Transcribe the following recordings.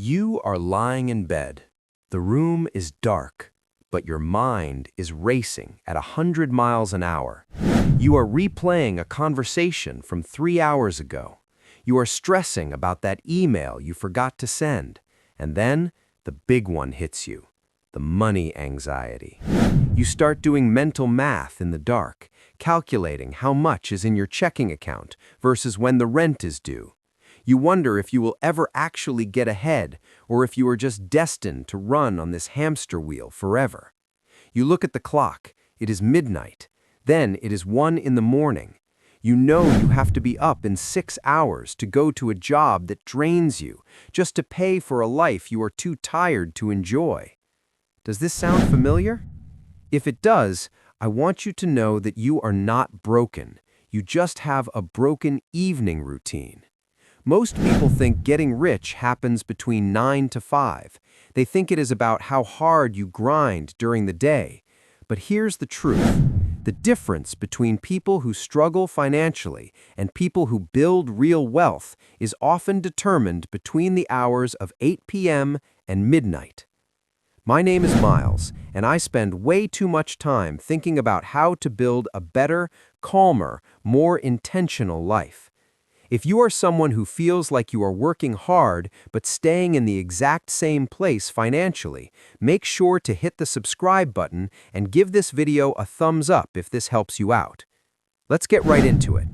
You are lying in bed. The room is dark, but your mind is racing at 100 miles an hour. You are replaying a conversation from 3 hours ago. You are stressing about that email you forgot to send. And then the big one hits you, the money anxiety. You start doing mental math in the dark, calculating how much is in your checking account versus when the rent is due. You wonder if you will ever actually get ahead, or if you are just destined to run on this hamster wheel forever. You look at the clock. It is midnight. Then it is 1 in the morning. You know you have to be up in 6 hours to go to a job that drains you, just to pay for a life you are too tired to enjoy. Does this sound familiar? If it does, I want you to know that you are not broken. You just have a broken evening routine. Most people think getting rich happens between 9 to 5. They think it is about how hard you grind during the day. But here's the truth. The difference between people who struggle financially and people who build real wealth is often determined between the hours of 8 p.m. and midnight. My name is Miles, and I spend way too much time thinking about how to build a better, calmer, more intentional life. If you are someone who feels like you are working hard but staying in the exact same place financially, make sure to hit the subscribe button and give this video a thumbs up if this helps you out. Let's get right into it.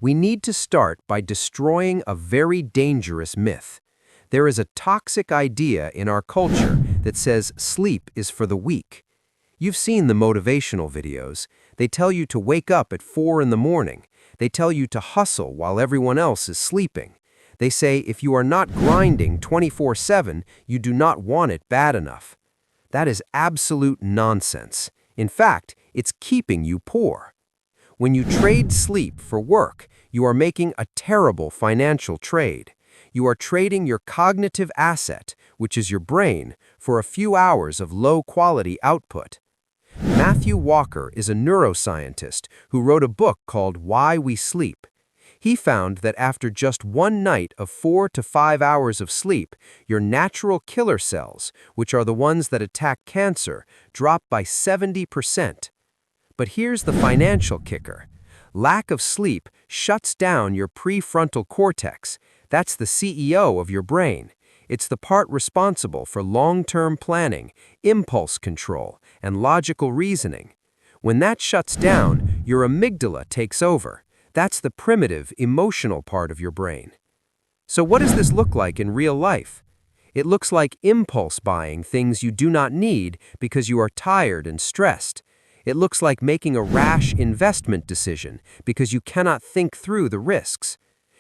We need to start by destroying a very dangerous myth. There is a toxic idea in our culture that says sleep is for the weak. You've seen the motivational videos. They tell you to wake up at 4 in the morning. They tell you to hustle while everyone else is sleeping. They say if you are not grinding 24/7, you do not want it bad enough. That is absolute nonsense. In fact, it's keeping you poor. When you trade sleep for work, you are making a terrible financial trade. You are trading your cognitive asset, which is your brain, for a few hours of low-quality output. Matthew Walker is a neuroscientist who wrote a book called Why We Sleep. He found that after just one night of 4 to 5 hours of sleep, your natural killer cells, which are the ones that attack cancer, drop by 70%. But here's the financial kicker. Lack of sleep shuts down your prefrontal cortex. That's the CEO of your brain. It's the part responsible for long-term planning, impulse control, and logical reasoning. When that shuts down, your amygdala takes over. That's the primitive, emotional part of your brain. So what does this look like in real life? It looks like impulse buying things you do not need because you are tired and stressed. It looks like making a rash investment decision because you cannot think through the risks.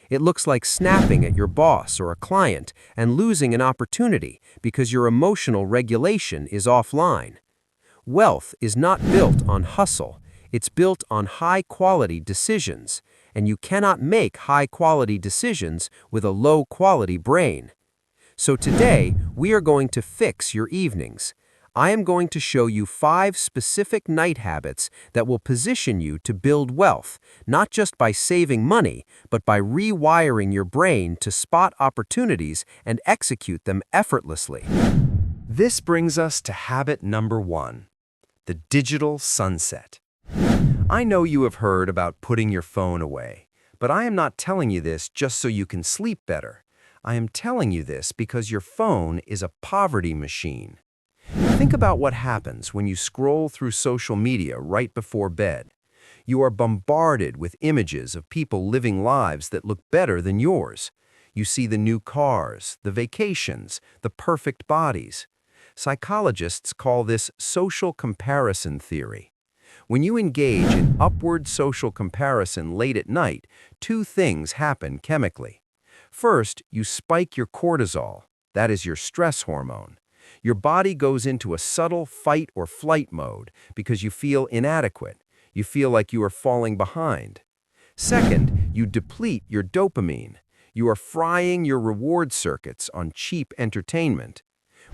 It looks like snapping at your boss or a client and losing an opportunity because your emotional regulation is offline. Wealth is not built on hustle. It's built on high-quality decisions, and you cannot make high-quality decisions with a low-quality brain. So today, we are going to fix your evenings. I am going to show you 5 specific night habits that will position you to build wealth, not just by saving money, but by rewiring your brain to spot opportunities and execute them effortlessly. This brings us to habit number 1, the digital sunset. I know you have heard about putting your phone away, but I am not telling you this just so you can sleep better. I am telling you this because your phone is a poverty machine. Think about what happens when you scroll through social media right before bed. You are bombarded with images of people living lives that look better than yours. You see the new cars, the vacations, the perfect bodies. Psychologists call this social comparison theory. When you engage in upward social comparison late at night, 2 things happen chemically. First, you spike your cortisol. That is your stress hormone. Your body goes into a subtle fight or flight mode because you feel inadequate. You feel like you are falling behind. Second, you deplete your dopamine. You are frying your reward circuits on cheap entertainment.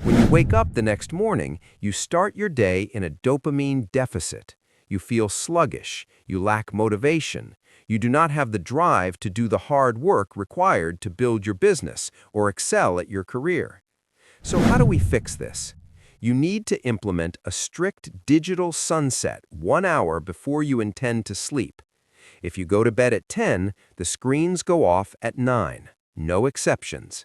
When you wake up the next morning, you start your day in a dopamine deficit. You feel sluggish. You lack motivation. You do not have the drive to do the hard work required to build your business or excel at your career. So how do we fix this? You need to implement a strict digital sunset 1 hour before you intend to sleep. If you go to bed at 10, the screens go off at 9. No exceptions.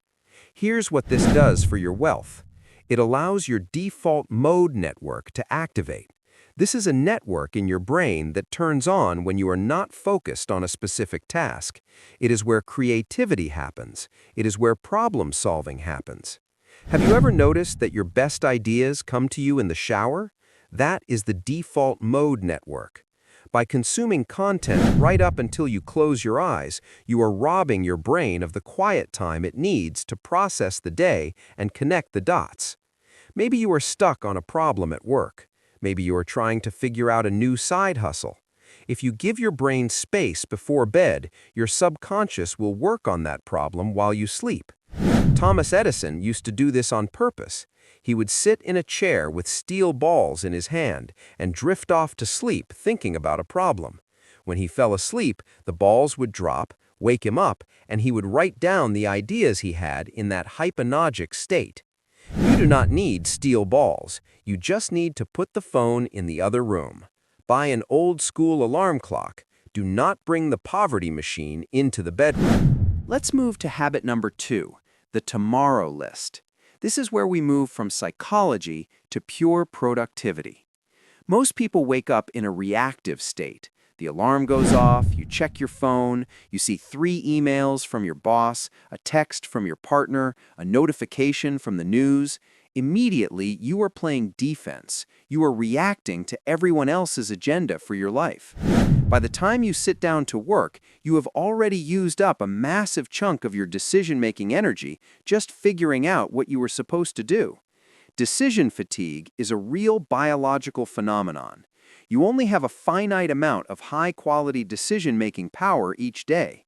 Here's what this does for your wealth. It allows your default mode network to activate. This is a network in your brain that turns on when you are not focused on a specific task. It is where creativity happens. It is where problem solving happens. Have you ever noticed that your best ideas come to you in the shower? That is the default mode network. By consuming content right up until you close your eyes, you are robbing your brain of the quiet time it needs to process the day and connect the dots. Maybe you are stuck on a problem at work. Maybe you are trying to figure out a new side hustle. If you give your brain space before bed, your subconscious will work on that problem while you sleep. Thomas Edison used to do this on purpose. He would sit in a chair with steel balls in his hand and drift off to sleep thinking about a problem. When he fell asleep, the balls would drop, wake him up, and he would write down the ideas he had in that hypnagogic state. You do not need steel balls. You just need to put the phone in the other room. Buy an old-school alarm clock. Do not bring the poverty machine into the bedroom. Let's move to habit number 2, the tomorrow list. This is where we move from psychology to pure productivity. Most people wake up in a reactive state. The alarm goes off, you check your phone, you see 3 emails from your boss, a text from your partner, a notification from the news. Immediately, you are playing defense. You are reacting to everyone else's agenda for your life. By the time you sit down to work, you have already used up a massive chunk of your decision-making energy just figuring out what you were supposed to do. Decision fatigue is a real biological phenomenon. You only have a finite amount of high-quality decision-making power each day.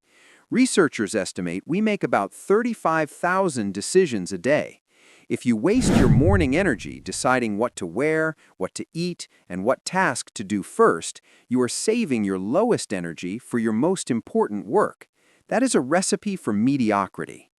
Researchers estimate we make about 35,000 decisions a day. If you waste your morning energy deciding what to wear, what to eat, and what task to do first, you are saving your lowest energy for your most important work. That is a recipe for mediocrity.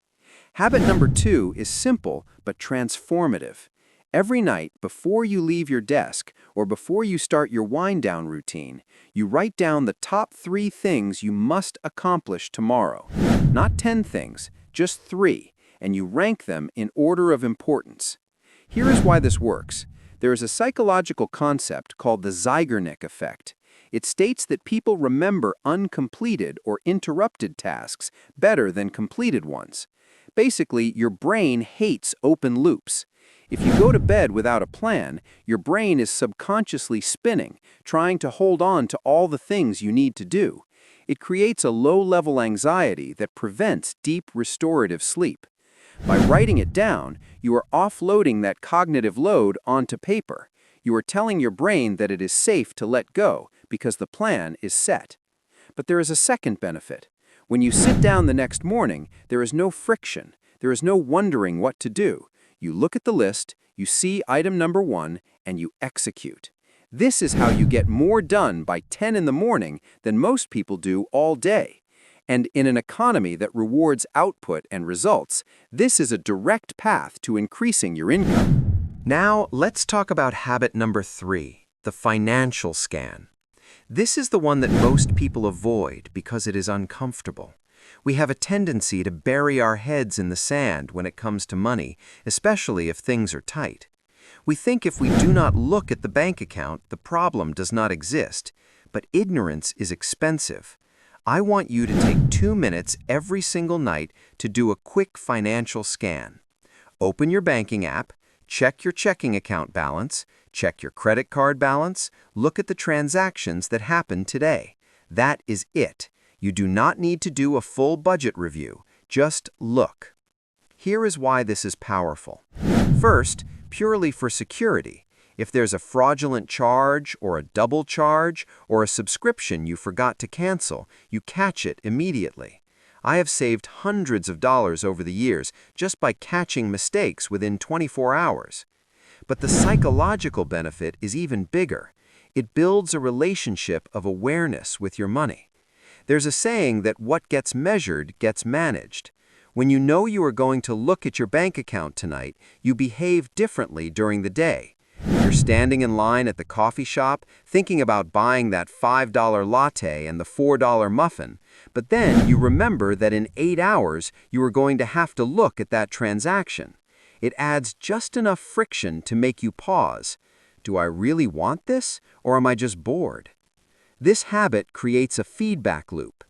Habit number 2 is simple but transformative. Every night, before you leave your desk or before you start your wind-down routine, you write down the top 3 things you must accomplish tomorrow. Not 10 things, just 3. And you rank them in order of importance. Here is why this works. There is a psychological concept called the Zeigarnik effect. It states that people remember uncompleted or interrupted tasks better than completed ones. Basically, your brain hates open loops. If you go to bed without a plan, your brain is subconsciously spinning, trying to hold on to all the things you need to do. It creates a low-level anxiety that prevents deep restorative sleep. By writing it down, you are offloading that cognitive load onto paper. You are telling your brain that it is safe to let go because the plan is set. But there is a second benefit. When you sit down the next morning, there is no friction. There is no wondering what to do. You look at the list, you see item number 1, and you execute. This is how you get more done by 10 in the morning than most people do all day. And in an economy that rewards output and results, this is a direct path to increasing your income. Now, let's talk about habit number 3, the financial scan. This is the one that most people avoid because it is uncomfortable. We have a tendency to bury our heads in the sand when it comes to money, especially if things are tight. We think if we do not look at the bank account, the problem does not exist. But ignorance is expensive. I want you to take 2 minutes every single night to do a quick financial scan. Open your banking app, check your checking account balance, check your credit card balance, look at the transactions that happened today. That is it. You do not need to do a full budget review. Just look. Here is why this is powerful. First, purely for security. If there's a fraudulent charge or a double charge or a subscription you forgot to cancel, you catch it immediately. I have saved hundreds of dollars over the years just by catching mistakes within 24 hours. But the psychological benefit is even bigger. It builds a relationship of awareness with your money. There's a saying that what gets measured gets managed. When you know you are going to look at your bank account tonight, you behave differently during the day. You're standing in line at the coffee shop, thinking about buying that $5 latte and the $4 muffin, but then you remember that in 8 hours you are going to have to look at that transaction. It adds just enough friction to make you pause. Do I really want this, or am I just bored? This habit creates a feedback loop.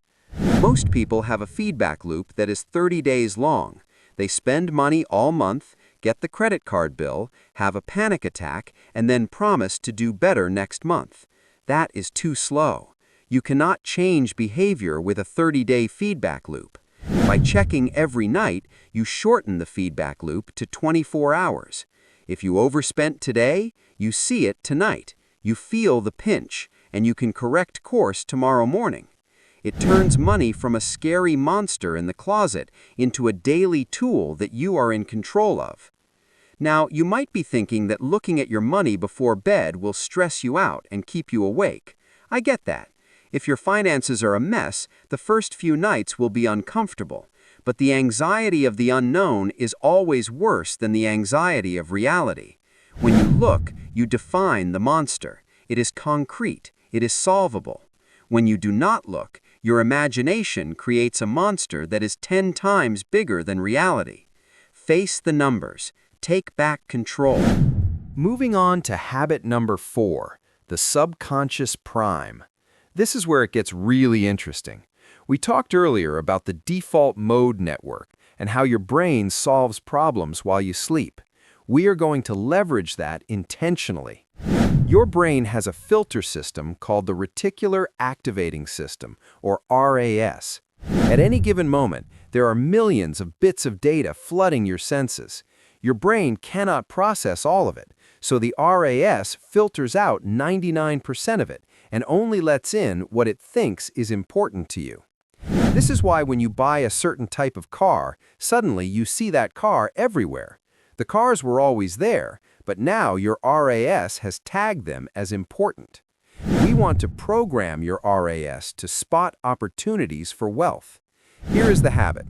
Most people have a feedback loop that is 30 days long. They spend money all month, get the credit card bill, have a panic attack, and then promise to do better next month. That is too slow. You cannot change behavior with a 30-day feedback loop. By checking every night, you shorten the feedback loop to 24 hours. If you overspent today, you see it tonight. You feel the pinch, and you can correct course tomorrow morning. It turns money from a scary monster in the closet into a daily tool that you are in control of. Now, you might be thinking that looking at your money before bed will stress you out and keep you awake. I get that. If your finances are a mess, the first few nights will be uncomfortable. But the anxiety of the unknown is always worse than the anxiety of reality. When you look, you define the monster. It is concrete. It is solvable. When you do not look, your imagination creates a monster that is 10 times bigger than reality. Face the numbers. Take back control. Moving on to habit number 4, the subconscious prime. This is where it gets really interesting. We talked earlier about the default mode network and how your brain solves problems while you sleep. We are going to leverage that intentionally. Your brain has a filter system called the reticular activating system, or RAS. At any given moment, there are millions of bits of data flooding your senses. Your brain cannot process all of it, so the RAS filters out 99% of it and only lets in what it thinks is important to you. This is why when you buy a certain type of car, suddenly you see that car everywhere. The cars were always there, but now your RAS has tagged them as important. We want to program your RAS to spot opportunities for wealth. Here is the habit.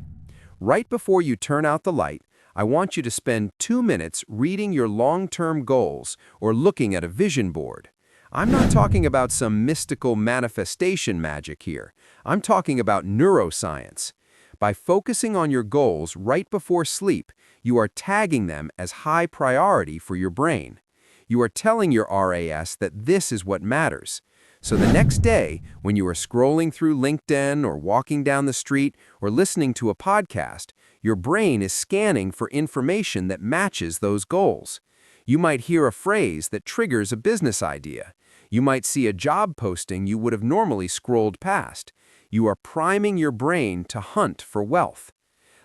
Right before you turn out the light, I want you to spend 2 minutes reading your long-term goals or looking at a vision board. I'm not talking about some mystical manifestation magic here. I'm talking about neuroscience. By focusing on your goals right before sleep, you are tagging them as high priority for your brain. You are telling your RAS that this is what matters. So the next day, when you are scrolling through LinkedIn or walking down the street or listening to a podcast, your brain is scanning for information that matches those goals. You might hear a phrase that triggers a business idea. You might see a job posting you would have normally scrolled past. You are priming your brain to hunt for wealth.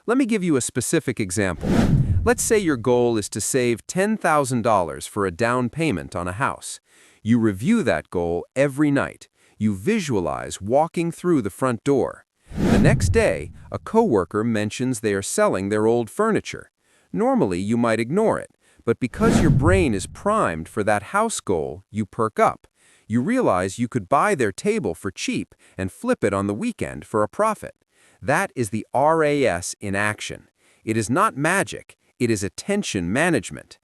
Let me give you a specific example. Let's say your goal is to save $10,000 for a down payment on a house. You review that goal every night. You visualize walking through the front door. The next day, a coworker mentions they are selling their old furniture. Normally, you might ignore it, but because your brain is primed for that house goal, you perk up. You realize you could buy their table for cheap and flip it on the weekend for a profit. That is the RAS in action. It is not magic, it is attention management.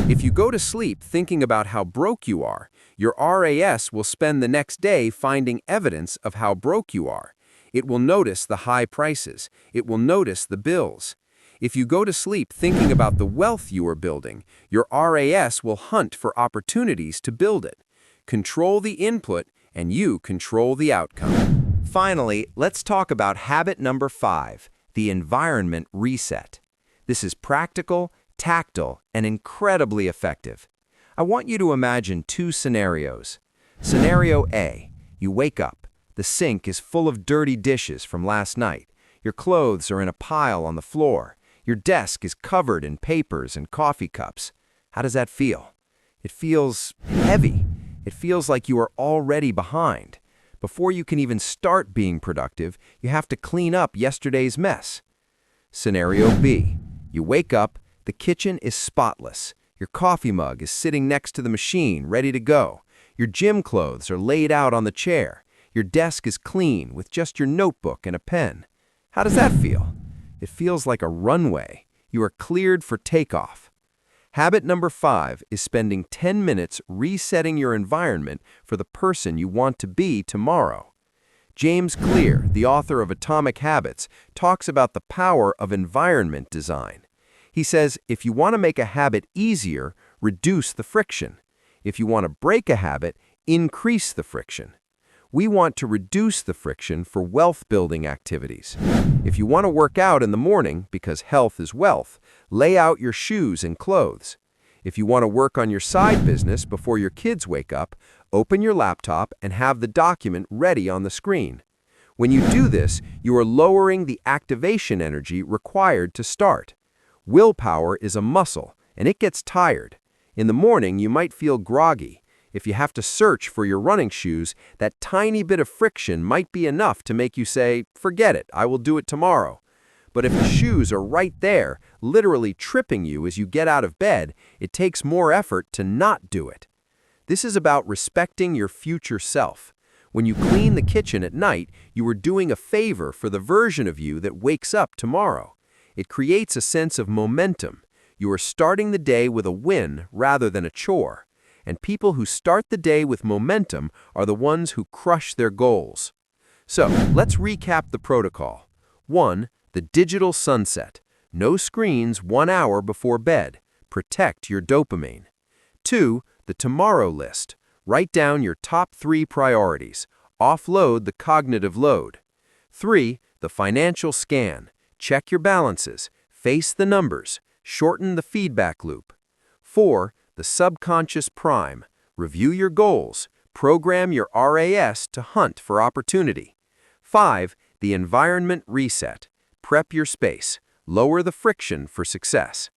If you go to sleep thinking about how broke you are, your RAS will spend the next day finding evidence of how broke you are. It will notice the high prices. It will notice the bills. If you go to sleep thinking about the wealth you are building, your RAS will hunt for opportunities to build it. Control the input, and you control the outcome. Finally, let's talk about habit number 5, the environment reset. This is practical, tactile, and incredibly effective. I want you to imagine 2 scenarios. Scenario A, you wake up. The sink is full of dirty dishes from last night. Your clothes are in a pile on the floor. Your desk is covered in papers and coffee cups. How does that feel? It feels heavy. It feels like you are already behind. Before you can even start being productive, you have to clean up yesterday's mess. Scenario B, you wake up, the kitchen is spotless. Your coffee mug is sitting next to the machine, ready to go. Your gym clothes are laid out on the chair. Your desk is clean with just your notebook and a pen. How does that feel? It feels like a runway. You are cleared for takeoff. Habit number 5 is spending 10 minutes resetting your environment for the person you want to be tomorrow. James Clear, the author of Atomic Habits, talks about the power of environment design. He says, if you want to make a habit easier, reduce the friction. If you want to break a habit, increase the friction. We want to reduce the friction for wealth-building activities. If you want to work out in the morning, because health is wealth, lay out your shoes and clothes. If you want to work on your side business before your kids wake up, open your laptop and have the document ready on the screen. When you do this, you are lowering the activation energy required to start. Willpower is a muscle, and it gets tired. In the morning, you might feel groggy. If you have to search for your running shoes, that tiny bit of friction might be enough to make you say, forget it, I will do it tomorrow. But if the shoes are right there, literally tripping you as you get out of bed, it takes more effort to not do it. This is about respecting your future self. When you clean the kitchen at night, you are doing a favor for the version of you that wakes up tomorrow. It creates a sense of momentum. You are starting the day with a win rather than a chore. And people who start the day with momentum are the ones who crush their goals. So, let's recap the protocol. 1. The digital sunset. No screens 1 hour before bed. Protect your dopamine. 2. The tomorrow list. Write down your top 3 priorities. Offload the cognitive load. 3. The financial scan. Check your balances. Face the numbers. Shorten the feedback loop. 4. The subconscious prime. Review your goals. Program your RAS to hunt for opportunity. 5. The environment reset. Prep your space. Lower the friction for success.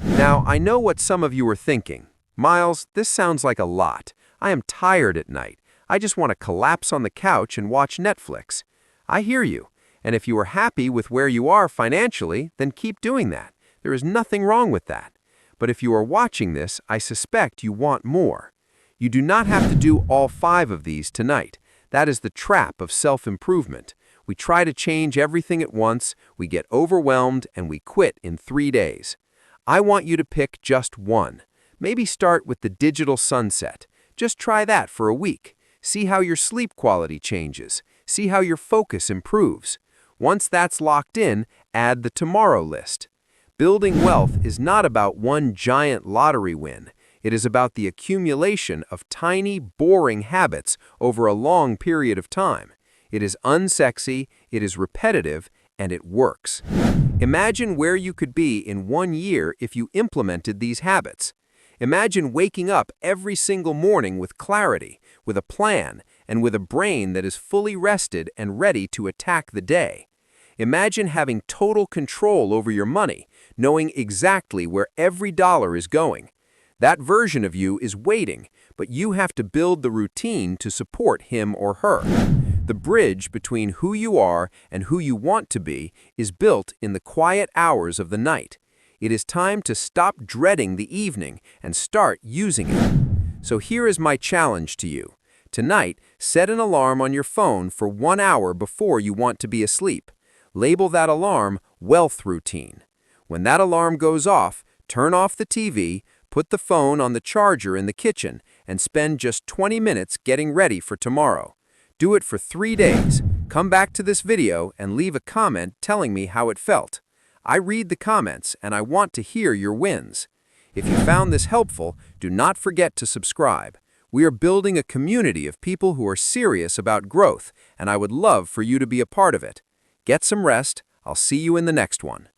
Now, I know what some of you are thinking. Miles, this sounds like a lot. I am tired at night. I just want to collapse on the couch and watch Netflix. I hear you. And if you are happy with where you are financially, then keep doing that. There is nothing wrong with that. But if you are watching this, I suspect you want more. You do not have to do all 5 of these tonight. That is the trap of self-improvement. We try to change everything at once, we get overwhelmed, and we quit in 3 days. I want you to pick just one. Maybe start with the digital sunset. Just try that for a week. See how your sleep quality changes. See how your focus improves. Once that's locked in, add the tomorrow list. Building wealth is not about one giant lottery win. It is about the accumulation of tiny, boring habits over a long period of time. It is unsexy, it is repetitive, and it works. Imagine where you could be in 1 year if you implemented these habits. Imagine waking up every single morning with clarity, with a plan, and with a brain that is fully rested and ready to attack the day. Imagine having total control over your money, knowing exactly where every dollar is going. That version of you is waiting, but you have to build the routine to support him or her. The bridge between who you are and who you want to be is built in the quiet hours of the night. It is time to stop dreading the evening and start using it. So here is my challenge to you. Tonight, set an alarm on your phone for 1 hour before you want to be asleep. Label that alarm Wealth Routine. When that alarm goes off, turn off the TV, put the phone on the charger in the kitchen, and spend just 20 minutes getting ready for tomorrow. Do it for 3 days. Come back to this video and leave a comment telling me how it felt. I read the comments and I want to hear your wins. If you found this helpful, do not forget to subscribe. We are building a community of people who are serious about growth, and I would love for you to be a part of it. Get some rest. I'll see you in the next one.